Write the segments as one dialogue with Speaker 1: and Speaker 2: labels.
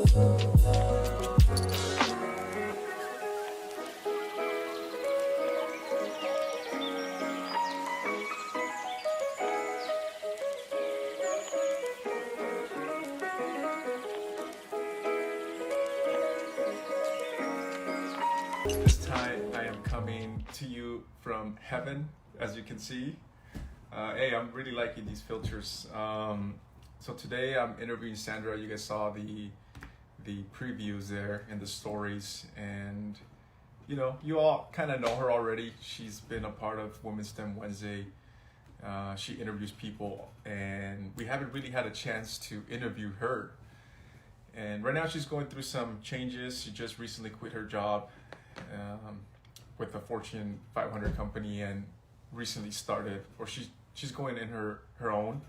Speaker 1: This time I am coming to you from heaven, as you can see. Hey, I'm really liking these filters. So today I'm interviewing Sandra. You guys saw the previews there and the stories, and you all kind of know her already. She's been a part of Women's STEM Wednesday. She interviews people, and we haven't really had a chance to interview her. And right now she's going through some changes. She just recently quit her job with a Fortune 500 company and recently started, or she's going in her own.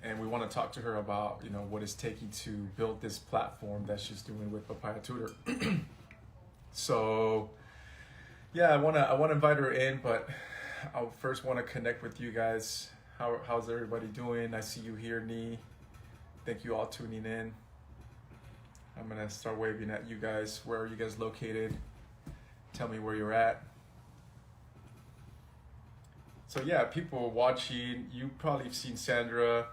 Speaker 1: And we want to talk to her about what it's taking to build this platform that she's doing with Papaya Tutor. So yeah, I want to invite her in, but I first want to connect with you guys. How's everybody doing? I see you here, Nee. Thank you all tuning in. I'm gonna start waving at you guys. Where are you guys located? Tell me where you're at. So yeah, people watching, you probably have seen Sandra.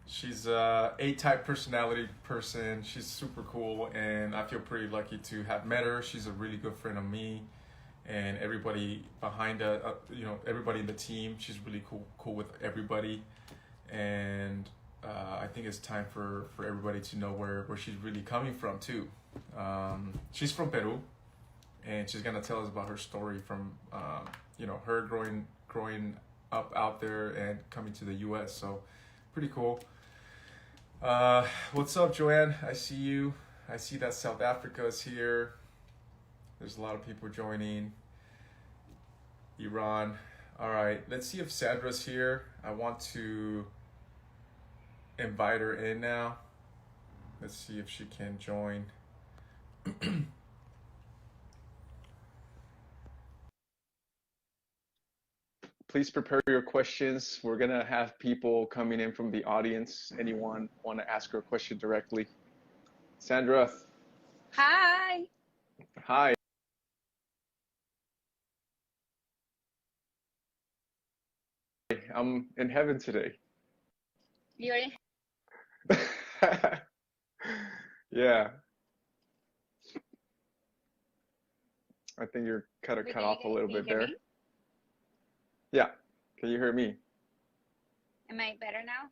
Speaker 1: She's a A-type personality person. She's super cool, and I feel pretty lucky to have met her. She's a really good friend of me, and everybody behind everybody in the team. She's really cool with everybody, and I think it's time for everybody to know where she's really coming from too. She's from Peru, and she's gonna tell us about her story from her growing up out there and coming to the U.S. So pretty cool. What's up, Joanne? I see you. I see that South Africa is here. There's a lot of people joining. Iran. All right, let's see if Sandra's here. I want to invite her in now. Let's see if she can join. Please prepare your questions. We're gonna have people coming in from the audience. Anyone want to ask her a question directly? Sandra.
Speaker 2: Hi.
Speaker 1: Hi. I'm in heaven today.
Speaker 2: You're in.
Speaker 1: Yeah. I think you're kind of cut off a little bit there.
Speaker 2: Me?
Speaker 1: Yeah. Can you hear me?
Speaker 2: Am I better now?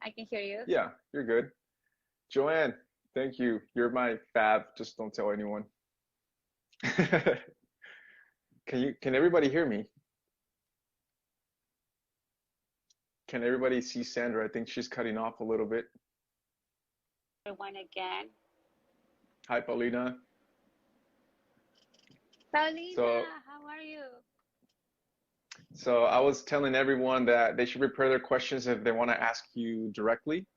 Speaker 2: I can hear you.
Speaker 1: Yeah, you're good. Joanne, thank you. You're my fab. Just don't tell anyone. Can everybody hear me? Can everybody see Sandra? I think she's cutting off a little bit.
Speaker 2: One again.
Speaker 1: Hi, Paulina.
Speaker 2: Paulina, how are you?
Speaker 1: So I was telling everyone that they should prepare their questions if they want to ask you directly.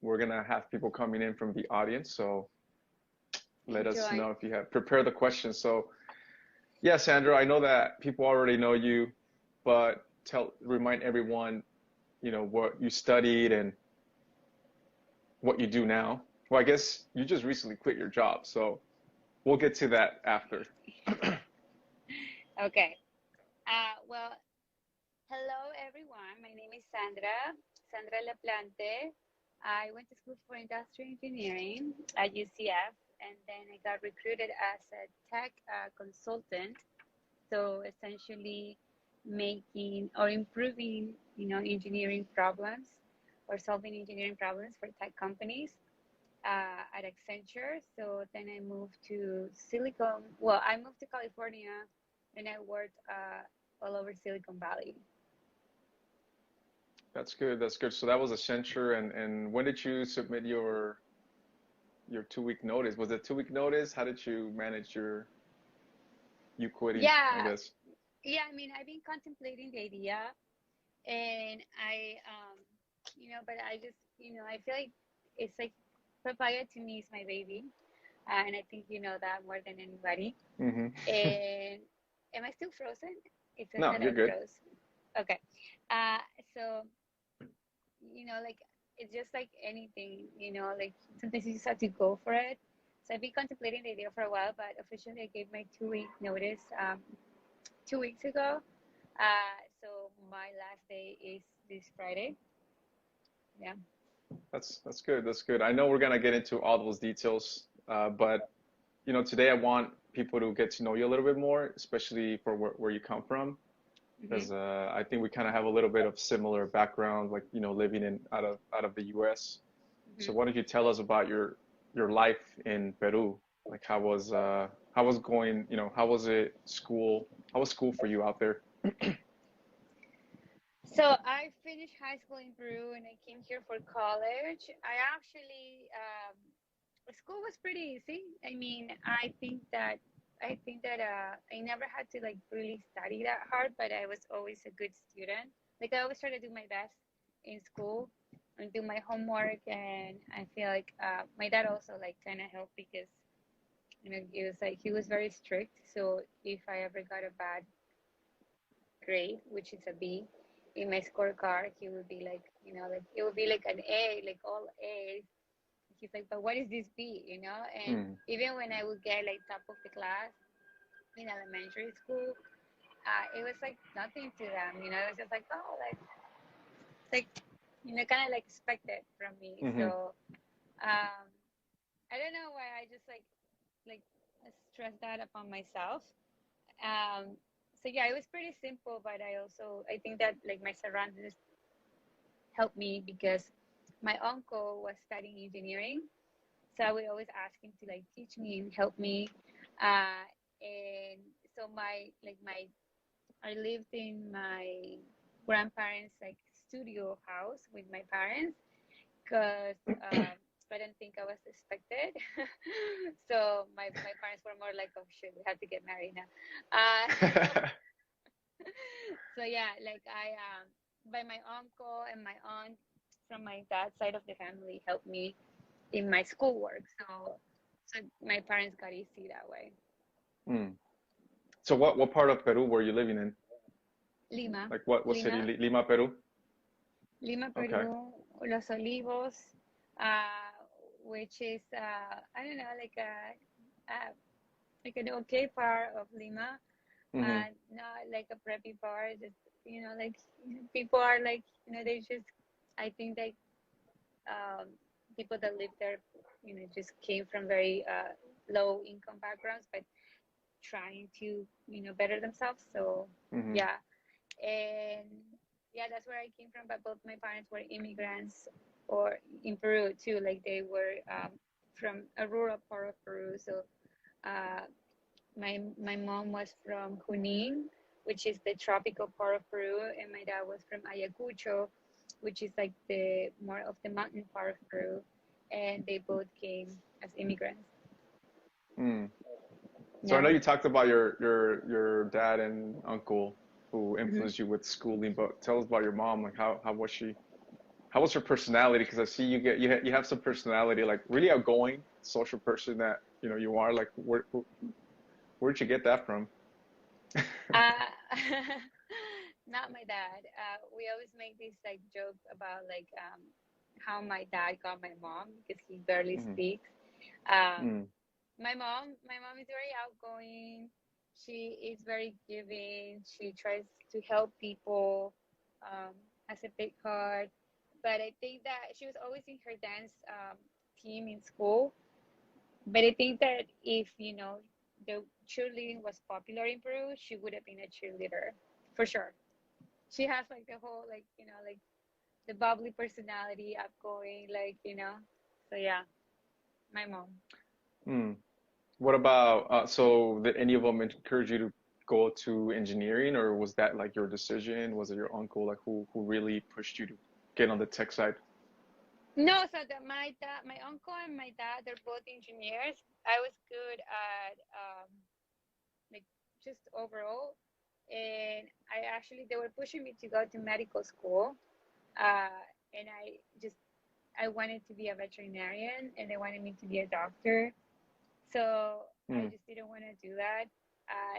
Speaker 1: We're gonna have people coming in from the audience, so let us know if you have prepare the questions. So yeah, Sandra, I know that people already know you, but remind everyone, what you studied and what you do now. Well, I guess you just recently quit your job, so we'll get to that after.
Speaker 2: Okay. Well, hello everyone. My name is Sandra Laplante. I went to school for industrial engineering at UCF, and then I got recruited as a tech consultant. So essentially making or improving, engineering problems or solving engineering problems for tech companies at Accenture. So then I moved to I moved to California, and I worked all over Silicon Valley.
Speaker 1: That's good. That's good. So that was Accenture, and when did you submit your 2-week notice? Was it 2-week notice? How did you manage you quitting?
Speaker 2: Yeah.
Speaker 1: I guess.
Speaker 2: Yeah, I mean, I've been contemplating the idea, and I, but I just, I feel like it's like Papaya to me is my baby, and I think you know that more than anybody.
Speaker 1: Mm-hmm.
Speaker 2: And am I still frozen? It says
Speaker 1: No,
Speaker 2: that
Speaker 1: you're
Speaker 2: I
Speaker 1: good.
Speaker 2: froze. Okay. So, like it's just like anything, you know, like sometimes you just have to go for it. So I've been contemplating the idea for a while, but officially I gave my 2 week notice 2 weeks ago. So my last day is this Friday. Yeah.
Speaker 1: That's good. That's good. I know we're gonna get into all those details, but today I want people to get to know you a little bit more, especially for where you come from,
Speaker 2: Mm-hmm.
Speaker 1: because I think we kind of have a little bit of similar background, like living in out of the U.S. So
Speaker 2: Mm-hmm.
Speaker 1: why don't you tell us about your life in Peru? Like how was going, how was it school? How was school for you out there?
Speaker 2: So I finished high school in Peru and I came here for college. I actually school was pretty easy. I mean, I think that I never had to like really study that hard, but I was always a good student. Like I always try to do my best in school and do my homework, and I feel like my dad also like kind of helped because it was like he was very strict. So if I ever got a bad grade, which is a B, in my scorecard, he would be like, like it would be like an A, like all A's. He's like, but what is this B? And
Speaker 1: Mm,
Speaker 2: even when I would get like top of the class in elementary school, it was like nothing to them. It was just like, oh, like, kind of like expected from me.
Speaker 1: mm-hmm,
Speaker 2: So um, I don't know why I just like stress that upon myself. Um, so yeah, it was pretty simple, but I think that like my surroundings helped me because my uncle was studying engineering, so I would always ask him to like teach me and help me. Uh, and so my I lived in my grandparents' like studio house with my parents because I didn't think I was expected. So my parents were more like, oh shit, we have to get married now. So yeah, like by my uncle and my aunt from my dad's side of the family helped me in my schoolwork. So my parents got easy that way.
Speaker 1: mm. So what part of Peru were you living in?
Speaker 2: Lima,
Speaker 1: Like what city?
Speaker 2: Lima,
Speaker 1: Lima, Peru?
Speaker 2: Lima,
Speaker 1: Okay.
Speaker 2: Peru, Los Olivos, uh, which is I don't know, like an okay part of Lima,
Speaker 1: Mm-hmm.
Speaker 2: not like a preppy part. Just like people are like they just I think like um, people that live there, just came from very low income backgrounds, but trying to better themselves. So
Speaker 1: Mm-hmm.
Speaker 2: yeah, and yeah, that's where I came from. But both my parents were immigrants, or in Peru too. Like they were from a rural part of Peru. So uh, my mom was from Junin, which is the tropical part of Peru, and my dad was from Ayacucho, which is like the more of the mountain part of Peru, and they both came as immigrants.
Speaker 1: Mm. So I know
Speaker 2: Yeah.
Speaker 1: you talked about your dad and uncle who
Speaker 2: Hmm.
Speaker 1: influenced you with schooling, but tell us about your mom. Like how was she? How was her personality? Because I see you have some personality, like really outgoing, social person that you are. Like where'd you get that from?
Speaker 2: Uh, not my dad. We always make this like joke about like how my dad got my mom because he barely
Speaker 1: Mm-hmm.
Speaker 2: speaks. Um,
Speaker 1: Mm.
Speaker 2: my mom is very outgoing. She is very giving. She tries to help people, has a big heart. But I think that she was always in her dance team in school. But I think that if the cheerleading was popular in Peru, she would have been a cheerleader for sure. She has like the whole like the bubbly personality, outgoing, So yeah, my mom.
Speaker 1: Mm. What about so did any of them encourage you to go to engineering, or was that like your decision? Was it your uncle like who really pushed you to get on the tech side?
Speaker 2: No, so my dad, my uncle and my dad, they're both engineers. I was good at like just overall, and they were pushing me to go to medical school, and I wanted to be a veterinarian, and they wanted me to be a doctor. So I
Speaker 1: Mm.
Speaker 2: just didn't want to do that,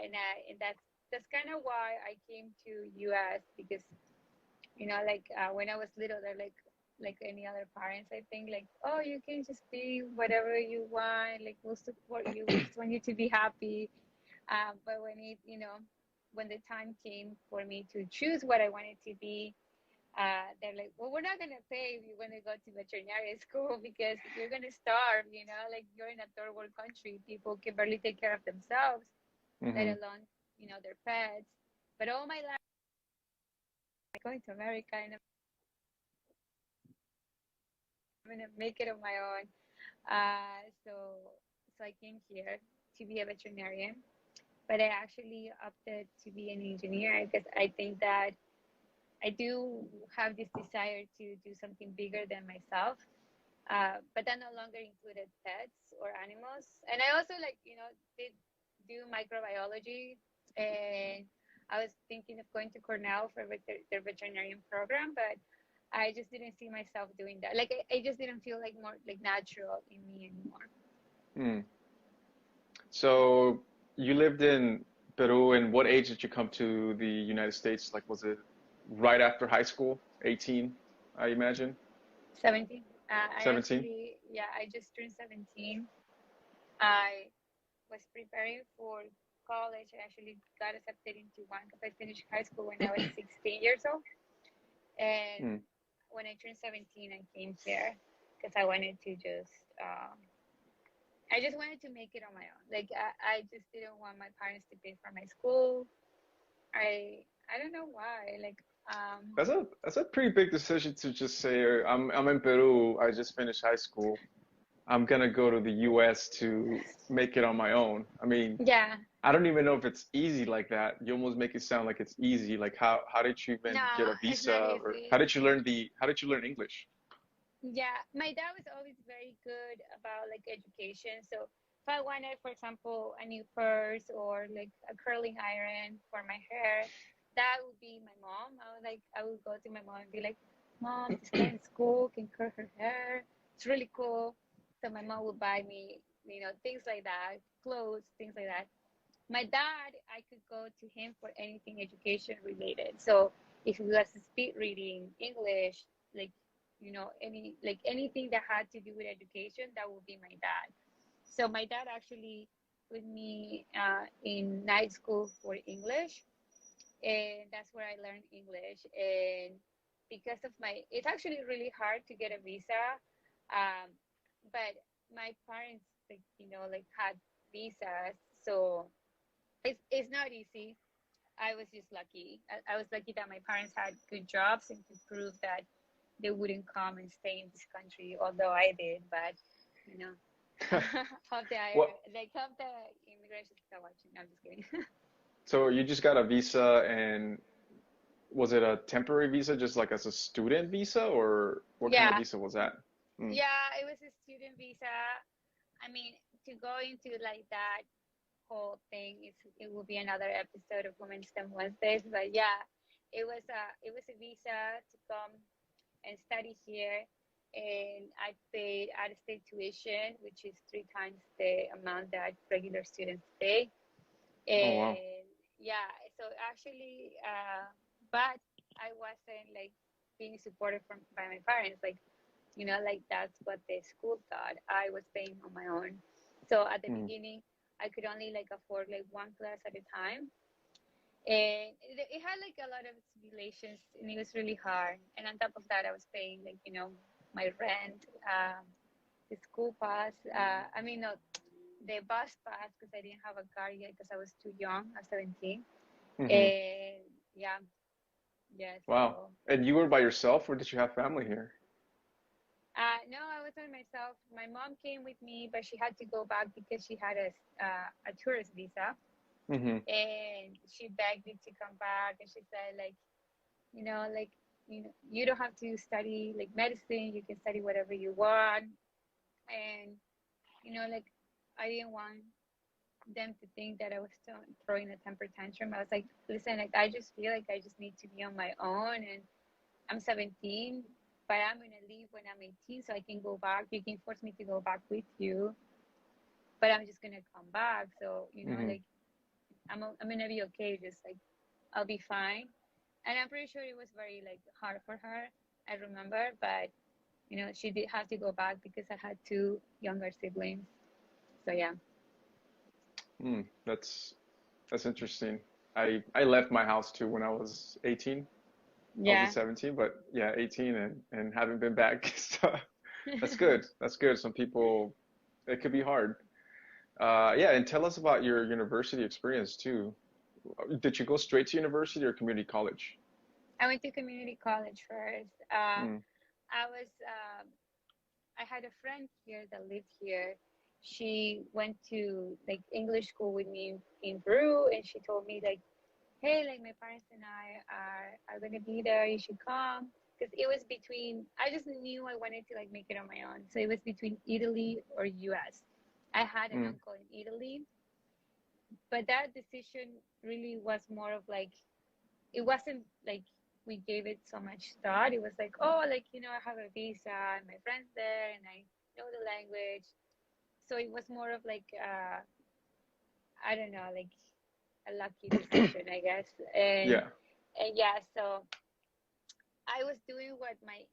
Speaker 2: and that's kind of why I came to U.S. because like when I was little, they're like like any other parents. I think like, oh, you can just be whatever you want. Like we'll support you. We just want you to be happy. But when it, when the time came for me to choose what I wanted to be, they're like, well, we're not gonna pay if you want to go to veterinary school because you're gonna starve. Like you're in a third world country. People can barely take care of themselves, let
Speaker 1: Mm-hmm.
Speaker 2: alone, their pets. But all my life, going to America and I'm gonna make it on my own. So I came here to be a veterinarian, but I actually opted to be an engineer because I think that I do have this desire to do something bigger than myself. But that no longer included pets or animals. And I also did do microbiology, and I was thinking of going to Cornell for their veterinarian program, but I just didn't see myself doing that. Like I just didn't feel like more like natural in me anymore.
Speaker 1: Mm. So you lived in Peru, and what age did you come to the United States? Like, was it right after high school? 18, I imagine.
Speaker 2: 17. I
Speaker 1: 17?
Speaker 2: actually, yeah, I just turned 17. I was preparing for college. I actually got accepted into one because I finished high school when I was 16 years old. And
Speaker 1: Mm.
Speaker 2: when I turned 17, I came here because I wanted to I just wanted to make it on my own. Like I just didn't want my parents to pay for my school. I don't know why. Like
Speaker 1: That's a pretty big decision to just say, I'm in Peru, I just finished high school. I'm gonna go to the US to make it on my own. I mean,
Speaker 2: yeah,
Speaker 1: I don't even know if it's easy like that. You almost make it sound like it's easy. Like how did you
Speaker 2: no,
Speaker 1: even get a
Speaker 2: it's not
Speaker 1: visa, or
Speaker 2: easy.
Speaker 1: how did you learn English?
Speaker 2: Yeah, my dad was always very good about like education. So if I wanted, for example, a new purse or like a curling iron for my hair, that would be my mom. I would go to my mom and be like, "Mom, this guy in school can curl her hair. It's really cool." So my mom would buy me, things like that, clothes, things like that. My dad, I could go to him for anything education related. So if it was speed reading, English, like anything that had to do with education, that would be my dad. So my dad actually put me in night school for English, and that's where I learned English. And because of it's actually really hard to get a visa, um, but my parents had visas, so it's not easy. I was just lucky. I was lucky that my parents had good jobs and could prove that they wouldn't come and stay in this country, although I did. But you know, hope the
Speaker 1: What?
Speaker 2: hope the immigration start watching. No, I'm just kidding.
Speaker 1: So you just got a visa, and was it a temporary visa, just like as a student visa, or what kind of
Speaker 2: Yeah,
Speaker 1: visa was that? Mm.
Speaker 2: yeah, it was a student visa. I mean, to go into like that whole thing, it will be another episode of Women's STEM Wednesdays. But yeah, it was a visa to come and study here. And I paid out of state tuition, which is 3 times the amount that regular students pay.
Speaker 1: Oh wow.
Speaker 2: And yeah, so actually, but I wasn't like being supported by my parents. Like, like that's what the school thought. I was paying on my own. So at the
Speaker 1: Mm.
Speaker 2: beginning, I could only like afford like one class at a time, and it had like a lot of simulations, and it was really hard. And on top of that, I was paying like my rent, the school pass. I mean, no, the bus pass because I didn't have a car yet because I was too young. I was 17,
Speaker 1: Hmm.
Speaker 2: and yeah, yeah.
Speaker 1: Wow.
Speaker 2: So
Speaker 1: And you were by yourself, or did you have family here?
Speaker 2: no, I was by myself. My mom came with me, but she had to go back because she had a tourist visa,
Speaker 1: Hmm.
Speaker 2: and she begged me to come back. And she said, like you don't have to study like medicine. You can study whatever you want. And like I didn't want them to think that I was throwing a temper tantrum. I was like, listen, like I just feel like I just need to be on my own, and I'm 17, but I'm gonna leave when I'm 18, so I can go back. You can force me to go back with you, but I'm just gonna come back. So
Speaker 1: Hmm.
Speaker 2: like I'm gonna be okay. Just like I'll be fine. And I'm pretty sure it was very like hard for her. I remember, but you know, she did have to go back because I had two younger siblings. So yeah.
Speaker 1: That's interesting. I left my house too when I was 18. I was at
Speaker 2: Yeah.
Speaker 1: 17, but yeah, 18 and haven't been back. So that's good. That's good. Some people, it could be hard. Yeah, and tell us about your university experience too. Did you go straight to university or community college?
Speaker 2: I went to community college first.
Speaker 1: Mm,
Speaker 2: I was I had a friend here that lived here. She went to like English school with me in Peru, and she told me like, "Hey, like my parents and I are gonna be there. You should come." Because it was between. I just knew I wanted to like make it on my own, so it was between Italy or U.S. I had an
Speaker 1: mm,
Speaker 2: uncle in Italy, but that decision really was more of like it wasn't like we gave it so much thought. It was like, oh, like, you know, I have a visa and my friend's there and I know the language. So it was more of like, I don't know, like a lucky decision, I guess.
Speaker 1: yeah.
Speaker 2: And yeah, so I was doing what my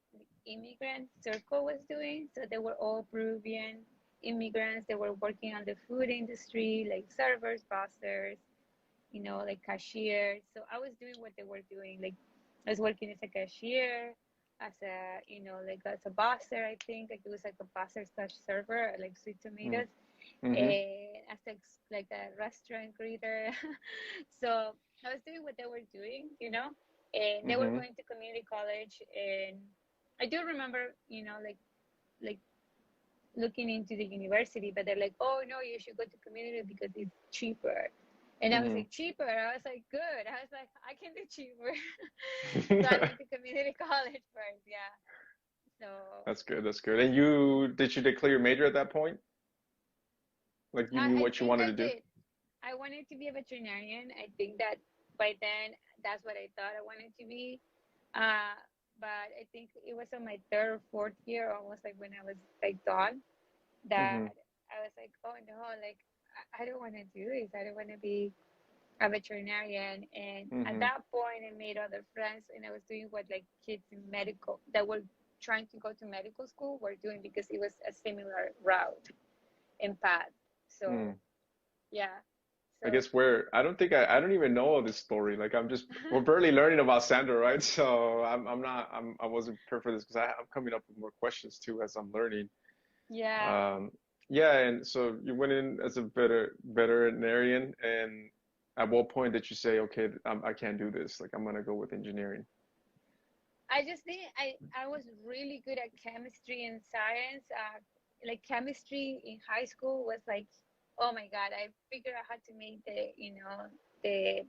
Speaker 2: immigrant circle was doing. So they were all Peruvian immigrants. They were working on the food industry, like servers, bussers, you know, like cashier. So I was doing what they were doing. Like I was working as a cashier, as a, you know, like as a bosser, I think. Like it was like a bosser slash server, like Sweet
Speaker 1: Mm,
Speaker 2: Tomatoes,
Speaker 1: mm-hmm,
Speaker 2: and as like a restaurant greeter. So I was doing what they were doing, you know, and they were
Speaker 1: mm-hmm,
Speaker 2: going to community college. And I do remember, you know, like looking into the university, but they're like, oh no, you should go to community because it's cheaper. And I was
Speaker 1: mm-hmm.
Speaker 2: like, cheaper? I was like, good. I was like, I can do cheaper. So I went to community college first, yeah. So
Speaker 1: That's good. That's good. And you, did you declare your major at that point? Like you knew
Speaker 2: I
Speaker 1: what you
Speaker 2: think
Speaker 1: wanted
Speaker 2: I
Speaker 1: to do?
Speaker 2: did. I wanted to be a veterinarian. I think that by then that's what I thought I wanted to be. Uh, but I think it was on my third or fourth year, almost like when I was like done,
Speaker 1: Mm-hmm,
Speaker 2: that I was like, oh no, like I don't want to do this. I don't want to be a veterinarian. And at
Speaker 1: mm-hmm,
Speaker 2: that point, I made other friends, and I was doing what like kids in medical that were trying to go to medical school were doing because it was a similar route and path. So
Speaker 1: mm.
Speaker 2: yeah,
Speaker 1: I
Speaker 2: so
Speaker 1: guess I don't think I don't even know this story. Like we're barely learning about Sandra, right? So I'm not, I wasn't prepared for this because I'm coming up with more questions too as I'm learning.
Speaker 2: yeah.
Speaker 1: Um, yeah, and so you went in as a veterinarian, and at what point did you say, okay, I can't do this. Like I'm gonna go with engineering.
Speaker 2: I just think I was really good at chemistry and science. Like chemistry in high school was like, oh my God, I figured out how to make the, you know, the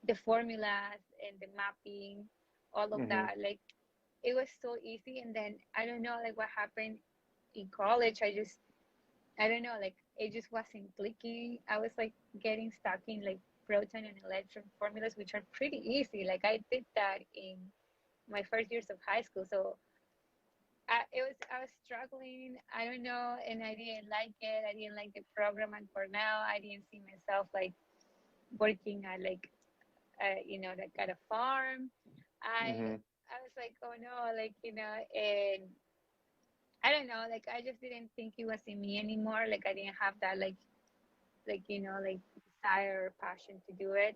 Speaker 2: the formulas and the mapping, all of
Speaker 1: Mm-hmm.
Speaker 2: that. Like it was so easy. And then I don't know, like what happened in college. I don't know, like it just wasn't clicking. I was like getting stuck in like proton and electron formulas, which are pretty easy. Like I did that in my first years of high school. So I was struggling. I don't know, and I didn't like it. I didn't like the program at Cornell. I didn't see myself like working at like you know, like at a farm. I
Speaker 1: Mm-hmm.
Speaker 2: I was like, oh no, like, you know, and I don't know, like I just didn't think it was in me anymore. Like I didn't have that like you know, like desire or passion to do it.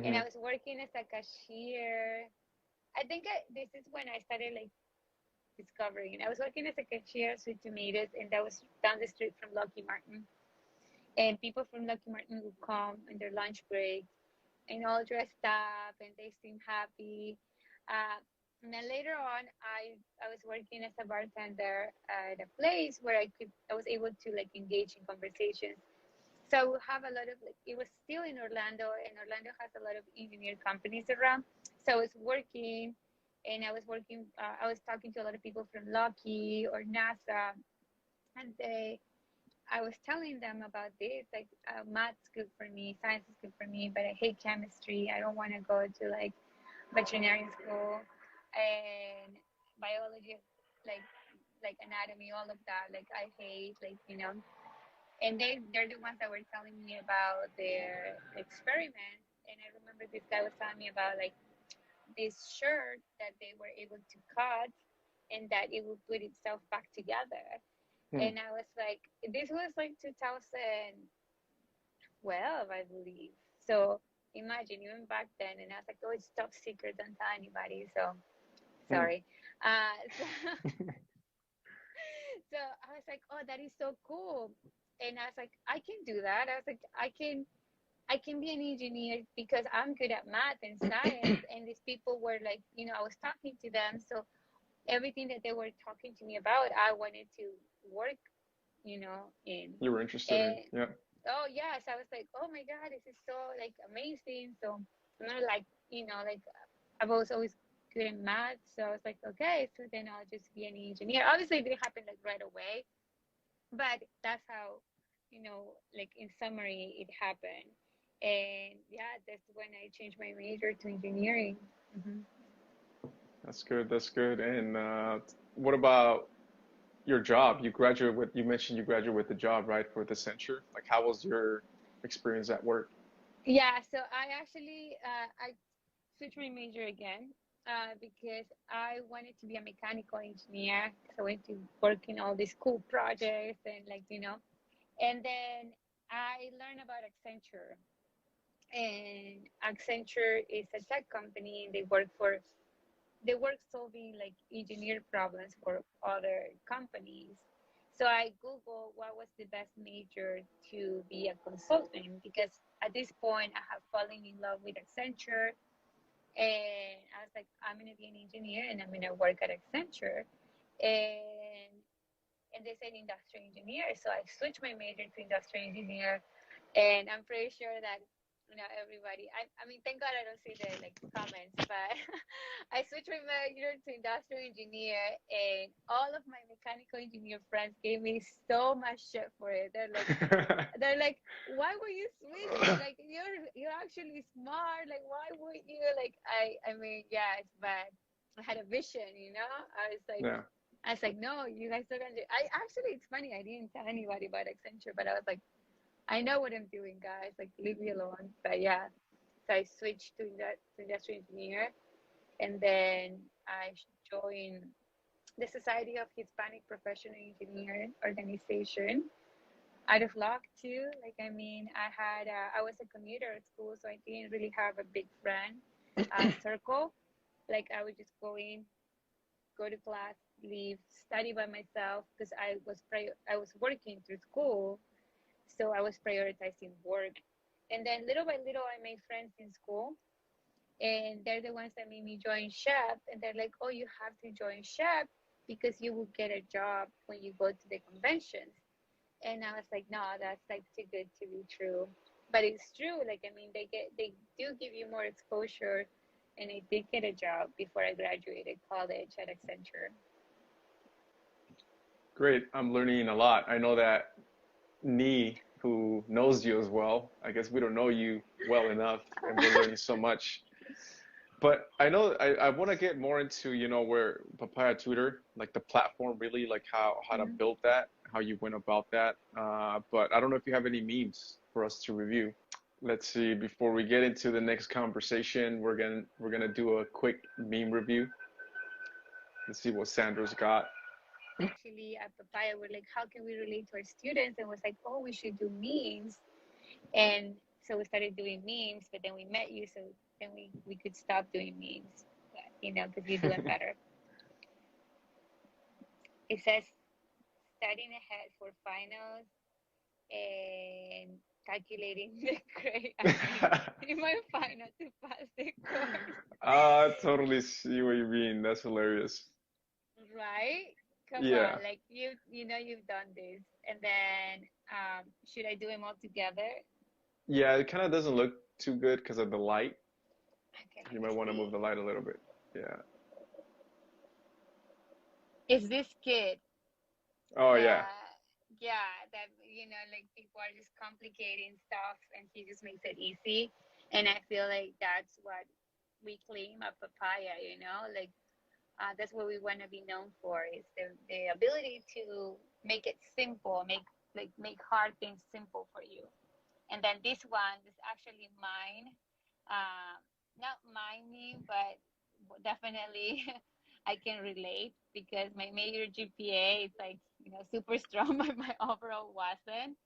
Speaker 2: And
Speaker 1: Mm-hmm.
Speaker 2: I was working as a cashier. I think this is when I started like discovering. I was working as a cashier at Sweet Tomatoes, and that was down the street from Lucky Martin. And people from Lucky Martin would come on their lunch break and all dressed up, and they seemed happy. Uh, and then later on, I was working as a bartender at a place where I was able to like engage in conversations. So I would have a lot of like it was still in Orlando, and Orlando has a lot of engineer companies around. So I was working, and I was working. I was talking to a lot of people from Lockheed or NASA, and I was telling them about this. Like math's good for me, science is good for me, but I hate chemistry. I don't want to go to like veterinary school and biology, like like anatomy, all of that. Like I hate, like you know, and they're the ones that were telling me about their experiments. And I remember this guy was telling me about like this shirt that they were able to cut, and that it would put itself back together.
Speaker 1: Hmm.
Speaker 2: And I was like, this was like 2012, I believe. So imagine, even back then, and I was like, oh, it's top secret, don't tell anybody. So
Speaker 1: Hmm.
Speaker 2: sorry. So, so I was like, oh, that is so cool. And I was like, I can do that. I was like, I can be an engineer because I'm good at math and science. And these people were like, I was talking to them. So everything that they were talking to me about, I wanted to work, in.
Speaker 1: You were interested in,
Speaker 2: And
Speaker 1: yeah.
Speaker 2: oh yes, I was like, oh my God, this is so like amazing. So I'm not like, like I've always good in math. So I was like, okay, so then I'll just be an engineer. Obviously it didn't happen like right away, but that's how, like in summary, it happened. And yeah, that's when I changed my major to engineering. Hmm.
Speaker 1: That's good. That's good. And what about your job? You mentioned you graduated with the job, right, for the Accenture. Like, how was your experience at work?
Speaker 2: Yeah, so I switched my major again because I wanted to be a mechanical engineer. So I went to work in all these cool projects and and then I learned about Accenture. And Accenture is a tech company and they work solving like engineer problems for other companies. So I Googled what was the best major to be a consultant because at this point I have fallen in love with Accenture, and I was like, I'm gonna be an engineer and I'm gonna work at Accenture. And they said industrial engineer. So I switched my major to industrial engineer, and I'm pretty sure that everybody. I mean, thank God I don't see the like comments, but I switched my major to industrial engineer, and all of my mechanical engineer friends gave me so much shit for it. They're like, why were you switching? Like you're actually smart. Like why would you? Like I mean, yes, but I had a vision. I was like.
Speaker 1: Yeah.
Speaker 2: I was like, no, you guys are gonna do. I actually, it's funny. I didn't tell anybody about Accenture, but I was like, I know what I'm doing, guys. Like, leave me alone. But yeah, so I switched to industrial engineer, and then I joined the Society of Hispanic Professional Engineer organization. Out of luck too. Like, I mean, I was a commuter at school, so I didn't really have a big friend circle. Like, I would just go to class, leave, study by myself because I was working through school, so I was prioritizing work. And then little by little, I made friends in school, and they're the ones that made me join SHEP. And they're like, "Oh, you have to join SHEP because you will get a job when you go to the conventions." And I was like, "No, that's like too good to be true." But it's true. Like, I mean, they do give you more exposure, and I did get a job before I graduated college at Accenture.
Speaker 1: Great. I'm learning a lot. I know that Nee, who knows you as well, I guess we don't know you well enough, and we're learning so much. But I know I want to get more into, where Papaya Tutor, like the platform, really, like how to
Speaker 2: Mhm.
Speaker 1: build that, how you went about that. But I don't know if you have any memes for us to review. Let's see. Before we get into the next conversation, we're gonna do a quick meme review. Let's see what Sandra's got.
Speaker 2: Actually, at Papaya, we're like, how can we relate to our students? And was like, oh, we should do memes. And so we started doing memes, but then we met you, so then we could stop doing memes, because you're doing better. It says studying ahead for finals and calculating the grade I need in my final to pass the course.
Speaker 1: I totally see what you mean. That's hilarious.
Speaker 2: Right? Come
Speaker 1: Yeah.
Speaker 2: on, like you've done this, and then should I do them all together?
Speaker 1: Yeah, it kind of doesn't look too good because of the light.
Speaker 2: Okay, let
Speaker 1: You
Speaker 2: me
Speaker 1: might want to move
Speaker 2: see.
Speaker 1: the light a little bit. Yeah.
Speaker 2: Is this kid
Speaker 1: Oh yeah.
Speaker 2: that, yeah, that like people are just complicating stuff, and he just makes it easy, and I feel like that's what we claim at Papaya. Like that's what we want to be known for is the ability to make it simple, make hard things simple for you. And then this one is actually mine. Uh, Not mine, but definitely I can relate because my major GPA is like, super strong, but my overall wasn't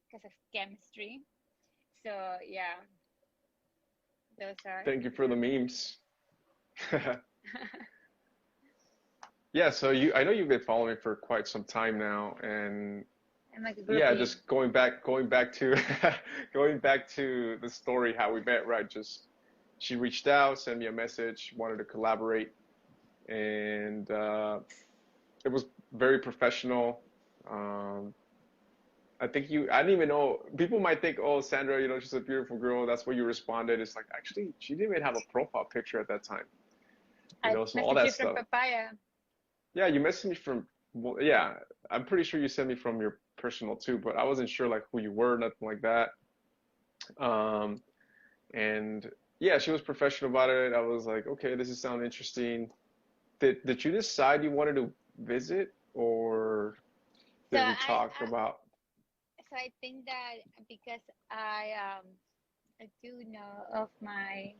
Speaker 2: because of chemistry. So yeah, those are.
Speaker 1: Thank you for the memes. Yeah, so I know you've been following me for quite some time now, and
Speaker 2: I'm like a
Speaker 1: yeah,
Speaker 2: groupie.
Speaker 1: just going back to going back to the story how we met, right? Just she reached out, sent me a message, wanted to collaborate, and it was very professional. Um, I didn't even know. People might think, oh, Sandra, she's a beautiful girl. That's what you responded. It's like actually, she didn't even have a profile picture at that time.
Speaker 2: I
Speaker 1: So all
Speaker 2: messaged
Speaker 1: that
Speaker 2: you from
Speaker 1: stuff.
Speaker 2: Papaya.
Speaker 1: Yeah, you messaged me from, well, yeah, I'm pretty sure you sent me from your personal too, but I wasn't sure like who you were, nothing like that. Um, and yeah, she was professional about it. I was like, okay, this is sound interesting. Did you decide you wanted to visit, or
Speaker 2: So
Speaker 1: did we talk about?
Speaker 2: I think that because I do know of my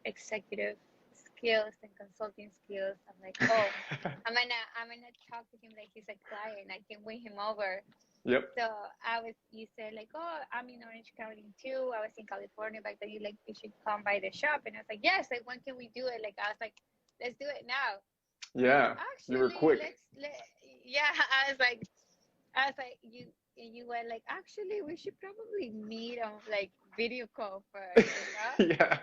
Speaker 2: executive skills and consulting skills. I'm like, oh, I'm gonna talk to him like he's a client. I can win him over.
Speaker 1: Yep.
Speaker 2: So you said like, oh, I'm in Orange County too. I was in California back then. You should come by the shop, and I was like, yes. Like, when can we do it? Like, I was like, let's do it now. And
Speaker 1: Yeah, you were
Speaker 2: actually,
Speaker 1: quick.
Speaker 2: yeah. I was like, you were like, actually, we should probably meet on like video call first.
Speaker 1: Yeah.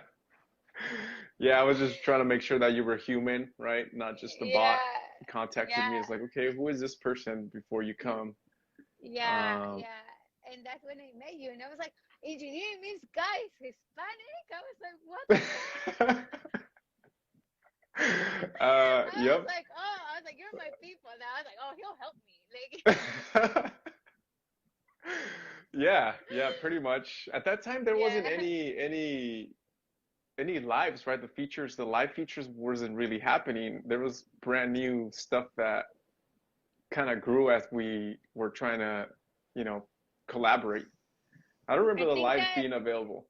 Speaker 1: Yeah, I was just trying to make sure that you were human, right? Not just the bot
Speaker 2: Yeah,
Speaker 1: contacted me.
Speaker 2: yeah,
Speaker 1: It's like, okay, who is this person before you come?
Speaker 2: yeah,
Speaker 1: Um,
Speaker 2: yeah. And that's when I met you, and I was like, engineering means guys, Hispanic. I was like, what the fuck?
Speaker 1: yep.
Speaker 2: I was like, you're my people now. I was like, oh, he'll help me. Like,
Speaker 1: Yeah, yeah, pretty much. At that time, there wasn't
Speaker 2: yeah,
Speaker 1: any lives, right? The live features wasn't really happening. There was brand new stuff that kind of grew as we were trying to, you know, collaborate. I don't remember
Speaker 2: I
Speaker 1: the
Speaker 2: think
Speaker 1: live
Speaker 2: that
Speaker 1: being available.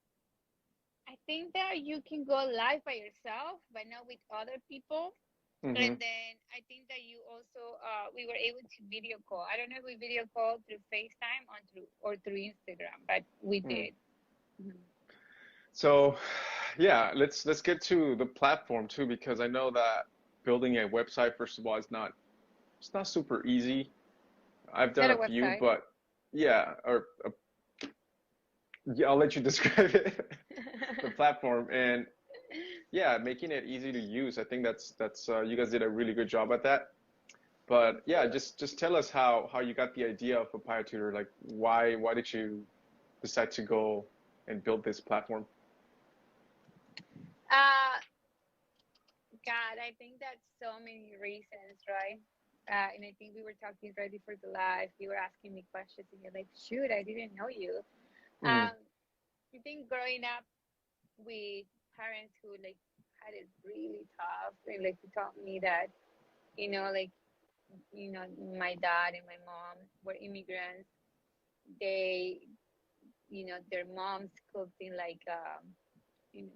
Speaker 2: I think that you can go live by yourself, but not with other people.
Speaker 1: Hmm.
Speaker 2: And then I think that you also we were able to video call. I don't know if we video called through FaceTime or through Instagram, but we
Speaker 1: Mm.
Speaker 2: did. Mhm.
Speaker 1: So, yeah, let's get to the platform too, because I know that building a website, first of all, it's not super easy. I've
Speaker 2: Not
Speaker 1: done
Speaker 2: a
Speaker 1: a few,
Speaker 2: website.
Speaker 1: but yeah, yeah, I'll let you describe it, the platform, and yeah, making it easy to use. I think that's you guys did a really good job at that. But
Speaker 2: Thank
Speaker 1: yeah,
Speaker 2: you.
Speaker 1: just tell us how you got the idea of Papaya Tutor. Like why did you decide to go and build this platform?
Speaker 2: Uh, God, I think that's so many reasons, right? And I think we were talking right before the live. You were asking me questions, and you're like, "Shoot, I didn't know you."
Speaker 1: Mm,
Speaker 2: I think growing up with parents who like had it really tough, and like who taught me that, like my dad and my mom were immigrants. They, their moms cooked in like in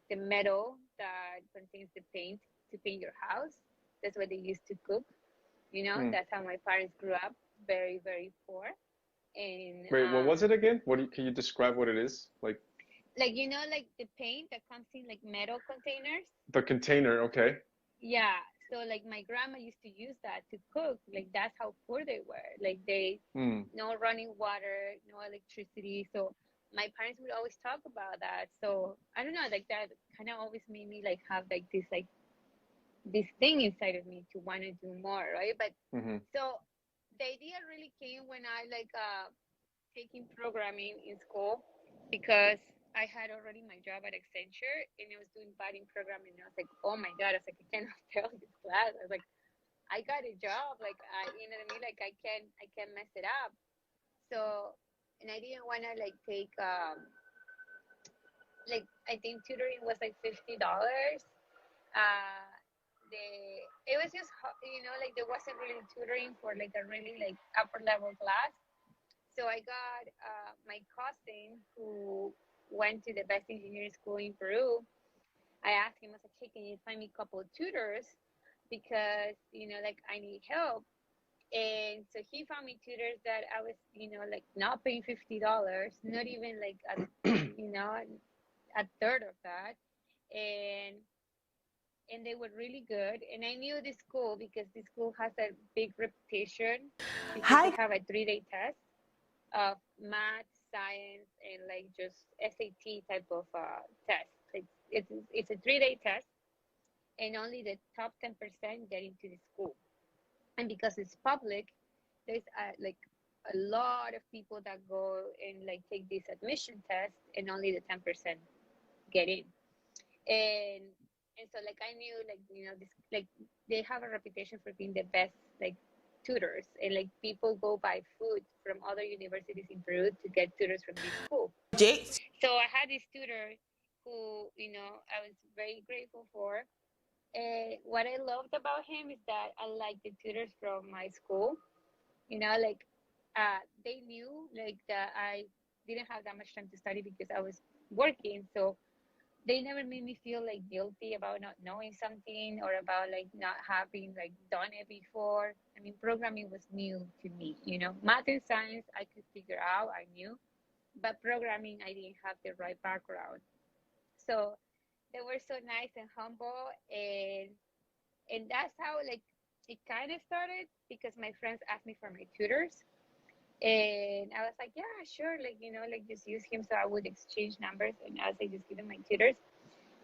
Speaker 2: the metal that contains the paint to paint your house. That's what they used to cook.
Speaker 1: mm.
Speaker 2: That's how my parents grew up, very, very poor. And
Speaker 1: Wait, what was it again? Can you describe what it is? Like
Speaker 2: like like the paint that comes in like metal containers.
Speaker 1: the container, okay.
Speaker 2: Yeah. So like my grandma used to use that to cook. Like that's how poor they were. Like they
Speaker 1: Mm,
Speaker 2: no running water, no electricity. So my parents would always talk about that. So I don't know, like that kind of always made me like have like this thing inside of me to want to do more, right? But
Speaker 1: mm-hmm,
Speaker 2: so the idea really came when I like taking programming in school because I had already my job at Accenture and I was doing budding programming. And I was like, oh my God, I was like, I cannot fail this class. I was like, I got a job. Like, you know what I mean? Like, I can mess it up. So, and I didn't want to like take, like, I think tutoring was like $50. Uh, it was just, like there wasn't really tutoring for like a really like upper level class. So I got my cousin who went to the best engineering school in Peru. I asked him, I was like, hey, can you find me a couple of tutors? because, like I need help. And so he found me tutors that I was, like not paying $50, not even like a third of that. And they were really good. And I knew this school because this school has a big reputation because they
Speaker 3: Hi.
Speaker 2: have a 3-day test of math, science, and like just SAT type of test. It's a 3-day test, and only the top 10% get into the school. And because it's public, there's like a lot of people that go and like take this admission test, and only the 10% get in. And so like I knew like this like they have a reputation for being the best like tutors, and like people go buy food from other universities in Peru to get tutors from this school.
Speaker 3: Jake.
Speaker 2: So I had this tutor who I was very grateful for. What I loved about him is that I like the tutors from my school. Like they knew like that I didn't have that much time to study because I was working. So they never made me feel like guilty about not knowing something or about like not having like done it before. I mean, programming was new to me. Math and science I could figure out, I knew, but programming I didn't have the right background. So they were so nice and humble, and that's how like it kind of started because my friends asked me for my tutors, and I was like, yeah, sure, like like just use him, so I would exchange numbers, and I was like just give him my tutors.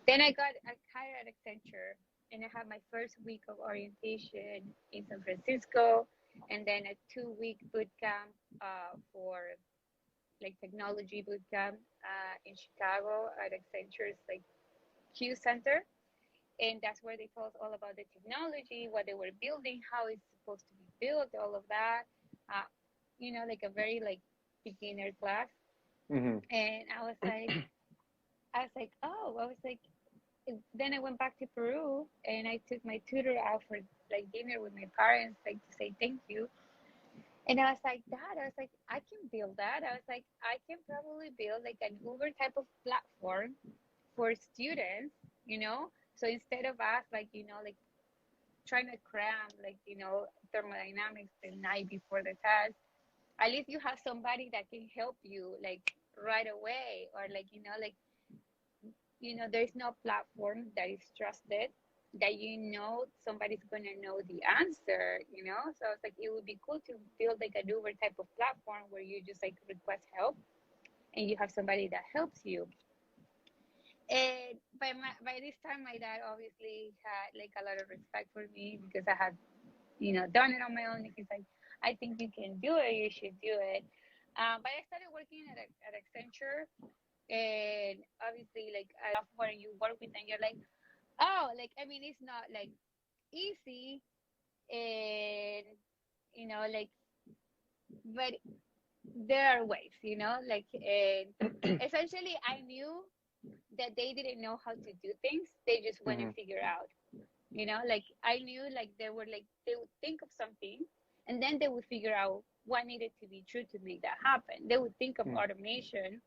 Speaker 2: Then I got hired at Accenture, and I had my first week of orientation in San Francisco, and then a 2-week boot camp for like technology boot camp in Chicago at Accenture's like Q Center. And that's where they told us all about the technology, what they were building, how it's supposed to be built, all of that. Uh, like a very like beginner class.
Speaker 1: Mm-hmm.
Speaker 2: And oh, I was like, then I went back to Peru and I took my tutor out for like dinner with my parents, like to say thank you. And I was like, Dad, I was like, I can build that. I was like, I can probably build like an Uber type of platform for students, you know? So instead of us like, like trying to cram like, thermodynamics the night before the test, at least you have somebody that can help you like right away, or like, like, there's no platform that is trusted that somebody's gonna know the answer, So I was like, it would be cool to build like a Uber type of platform where you just like request help and you have somebody that helps you. And by this time, my dad obviously had like a lot of respect for me because I had, done it on my own. He's like, I think you can do it. You should do it. But I started working at Accenture, and obviously, like a software you work with, and you're like, oh, like I mean, it's not like easy, and like, but there are ways, like, and essentially, I knew that they didn't know how to do things. They just want to
Speaker 1: Mm-hmm.
Speaker 2: figure out, like I knew like they would think of something, and then they would figure out what needed to be true to make that happen. They would think of automation,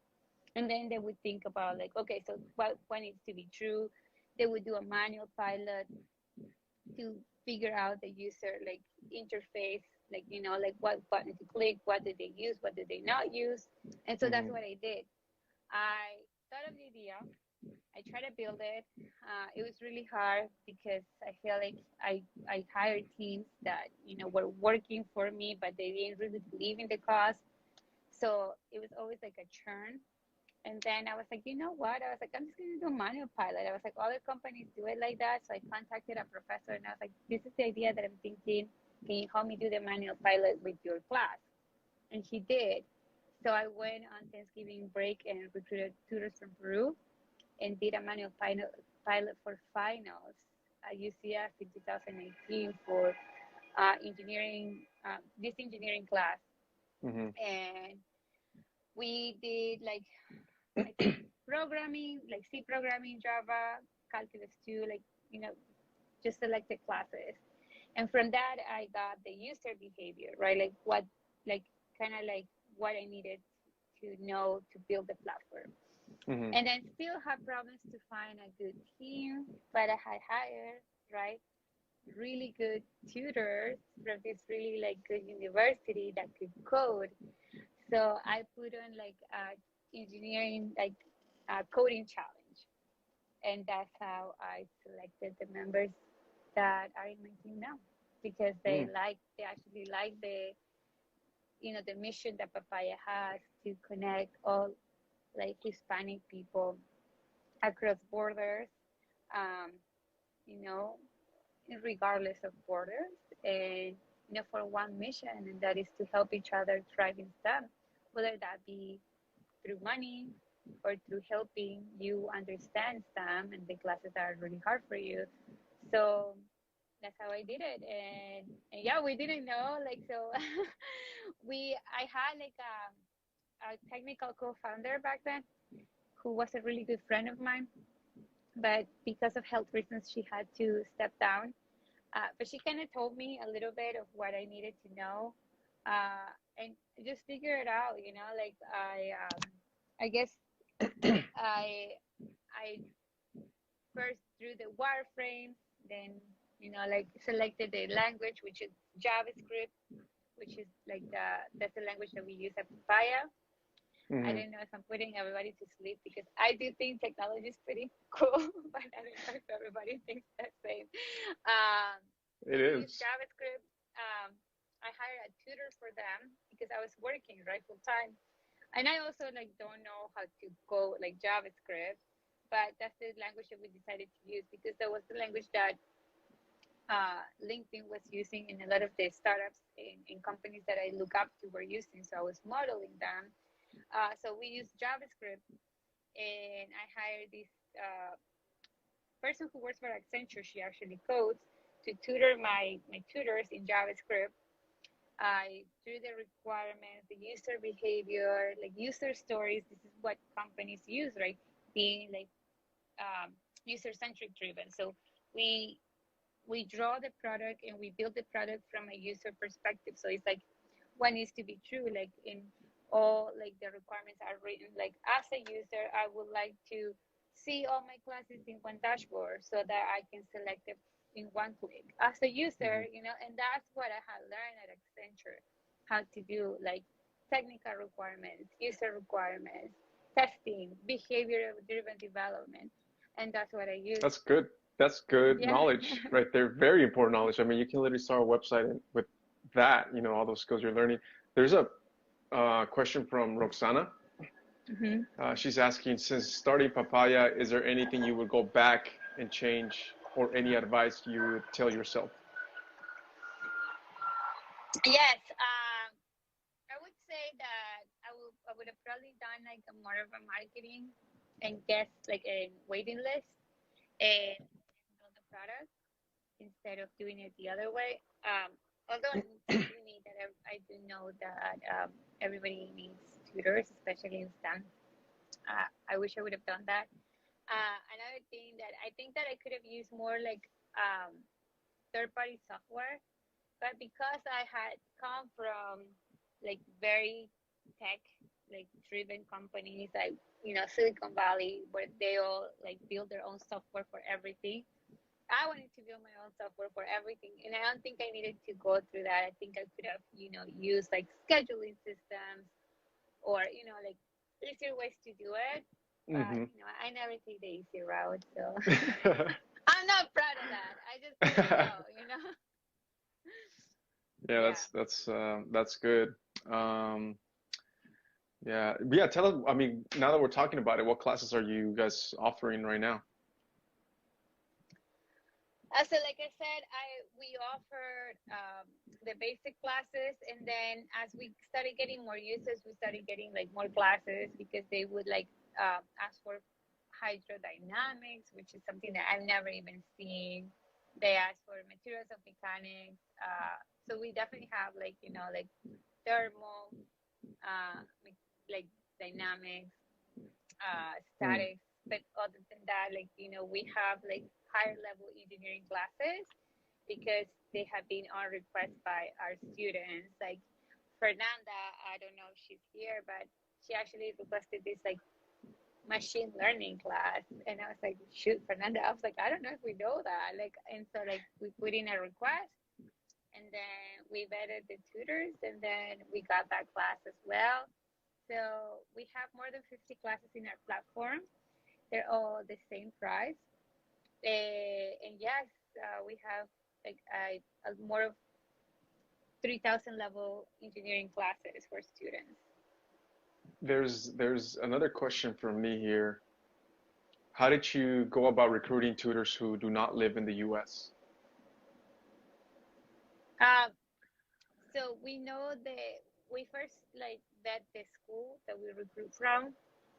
Speaker 2: and then they would think about like, okay, so what needs to be true. They would do a manual pilot to figure out the user like interface, like like what button to click, what did they use, what did they not use. And so that's
Speaker 1: Mm-hmm.
Speaker 2: what I did. I thought of the idea, I tried to build it. It was really hard because I feel like I hired teams that were working for me, but they didn't really believe in the cause. So it was always like a churn. And then I was like, you know what? I was like, I'm just gonna do a manual pilot. I was like, other companies do it like that. So I contacted a professor and I was like, this is the idea that I'm thinking. Can you help me do the manual pilot with your class? And he did. So I went on Thanksgiving break and recruited tutors from Peru and did a manual pilot for finals at UCF in 2018 for this engineering class.
Speaker 1: Mm-hmm.
Speaker 2: And we did like, I think, programming, like C programming, Java, Calculus 2, like, just selected classes. And from that, I got the user behavior, right? Like like kind of like what I needed to know to build the platform.
Speaker 1: Mm-hmm.
Speaker 2: And then still have problems to find a good team, but I had hired, right? really good tutors from this really like good university that could code. So I put on like a engineering like a coding challenge, and that's how I selected the members that are in my team now, because they actually like the mission that Papaya has to connect all like Hispanic people across borders, um, you know, regardless of borders, and for one mission, and that is to help each other thrive in STEM, whether that be through money or through helping you understand STEM and the classes that are really hard for you. So that's how I did it, and yeah, we didn't know like so. I had like a technical co-founder back then who was a really good friend of mine, but because of health reasons, she had to step down. But she kind of told me a little bit of what I needed to know, and just figure it out. Like I guess I first drew the wireframe, then like selected the language, which is JavaScript, which is like that's the language that we use at Papaya. I don't know if I'm putting everybody to sleep, because I do think technology is pretty cool, but I don't know if everybody thinks the same.
Speaker 3: It
Speaker 2: We use
Speaker 3: is.
Speaker 2: JavaScript. I hired a tutor for them because I was working right full time, and I also like don't know how to code like JavaScript, but that's the language that we decided to use because that was the language that LinkedIn was using, and a lot of the startups in companies that I look up to were using. So I was modeling them. So we use JavaScript, and I hired this person who works for Accenture. She actually codes to tutor my tutors in JavaScript. I drew the requirements, the user behavior, like user stories. This is what companies use, right? Being like user-centric driven. So we we draw the product and we build the product from a user perspective. So it's like what needs to be true, like in all like the requirements are written. Like as a user, I would like to see all my classes in one dashboard so that I can select it in one click. As a user, and that's what I had learned at Accenture, how to do like technical requirements, user requirements, testing, behavior driven development. And that's what I use.
Speaker 3: That's good. That's good
Speaker 2: Yeah.
Speaker 3: knowledge right there. Very important knowledge. I mean, you can literally start a website with that, all those skills you're learning. There's a question from Roxana.
Speaker 2: Mm-hmm.
Speaker 3: She's asking, since starting Papaya, is there anything you would go back and change, or any advice you would tell yourself?
Speaker 2: Yes, I would say that I would have probably done like a more of a marketing and guest like a waiting list and build the product instead of doing it the other way. Although I do need that, I do know that everybody needs tutors, especially in STEM. I wish I would have done that. Another thing that I think that I could have used more like third-party software, but because I had come from like very tech like driven companies like Silicon Valley, where they all like build their own software for everything, I wanted to build my own software for everything, and I don't think I needed to go through that. I think I could have used like scheduling systems or like easier ways to do it, but
Speaker 3: Mm-hmm.
Speaker 2: I never take the easy route, so I'm not proud of that. I just didn't know.
Speaker 3: Yeah,
Speaker 2: Yeah.
Speaker 3: that's good. Um, yeah. Tell us. I mean, now that we're talking about it, what classes are you guys offering right now?
Speaker 2: So like I said, we offered the basic classes, and then as we started getting more users, we started getting like more classes because they would like ask for hydrodynamics, which is something that I've never even seen. They ask for materials of mechanics. So we definitely have like like thermal, like dynamics,
Speaker 3: Mm.
Speaker 2: statics. But other than that, like we have like higher level engineering classes because they have been on request by our students. Like Fernanda, I don't know if she's here, but she actually requested this like machine learning class. And I was like, shoot, Fernanda, I was like, I don't know if we know that. Like, and so like we put in a request, and then we vetted the tutors, and then we got that class as well. So we have more than 50 classes in our platform. They're all the same price. And yes, we have like a more of 3,000 level engineering classes for students.
Speaker 3: There's another question from me here. How did you go about recruiting tutors who do not live in the US?
Speaker 2: Um, so we know that we first like vet the school that we recruit from.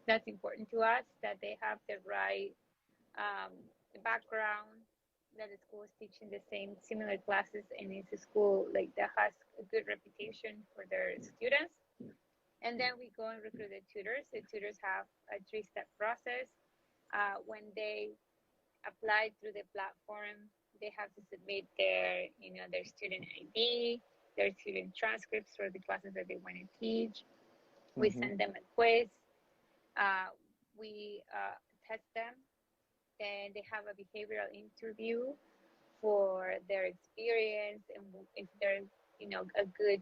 Speaker 2: That's important to us, that they have the right um, background, that the school is teaching the same similar classes, and it's a school like that has a good reputation for their students. And then we go and recruit the tutors. The tutors have a three-step process. When they apply through the platform, they have to submit their, their student ID, their student transcripts for the classes that they want to teach. We
Speaker 3: Mm-hmm.
Speaker 2: send them a quiz. We test them, and they have a behavioral interview for their experience and if they're, a good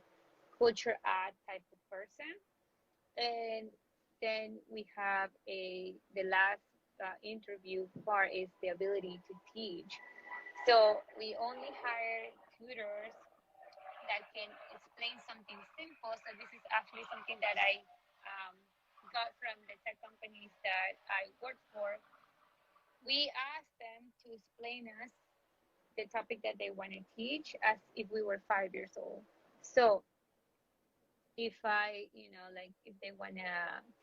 Speaker 2: culture add type of person. And then we have the last interview part is the ability to teach. So we only hire tutors that can explain something simple. So this is actually something that I um, got from the tech companies that I work for. We asked them to explain us the topic that they want to teach as if we were 5 years old. So if I, like if they want to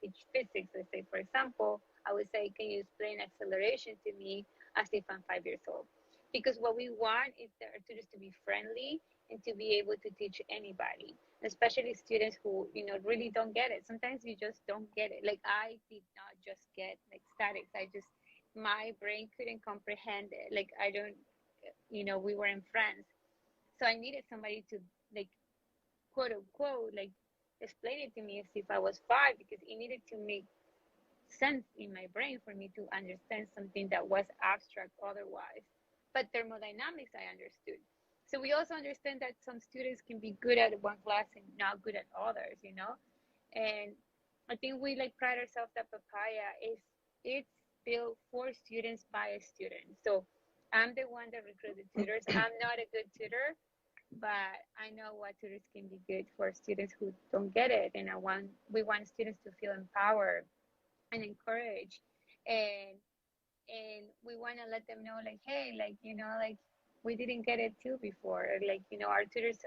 Speaker 2: teach physics, let's say, for example, I would say, can you explain acceleration to me as if I'm 5 years old? Because what we want is the tutors to be friendly and to be able to teach anybody, especially students who, really don't get it. Sometimes you just don't get it. Like I did not just get like statics. My brain couldn't comprehend it. Like I don't, we were in France. So I needed somebody to like quote unquote like explain it to me as if I was 5, because it needed to make sense in my brain for me to understand something that was abstract otherwise. But thermodynamics I understood. So we also understand that some students can be good at one class and not good at others. And I think we like pride ourselves that Papaya is it's built for students by a student. So I'm the one that recruited tutors. I'm not a good tutor, but I know what tutors can be good for students who don't get it, and we want students to feel empowered and encouraged, and we want to let them know, like, hey, like, like we didn't get it too before. Like, our tutors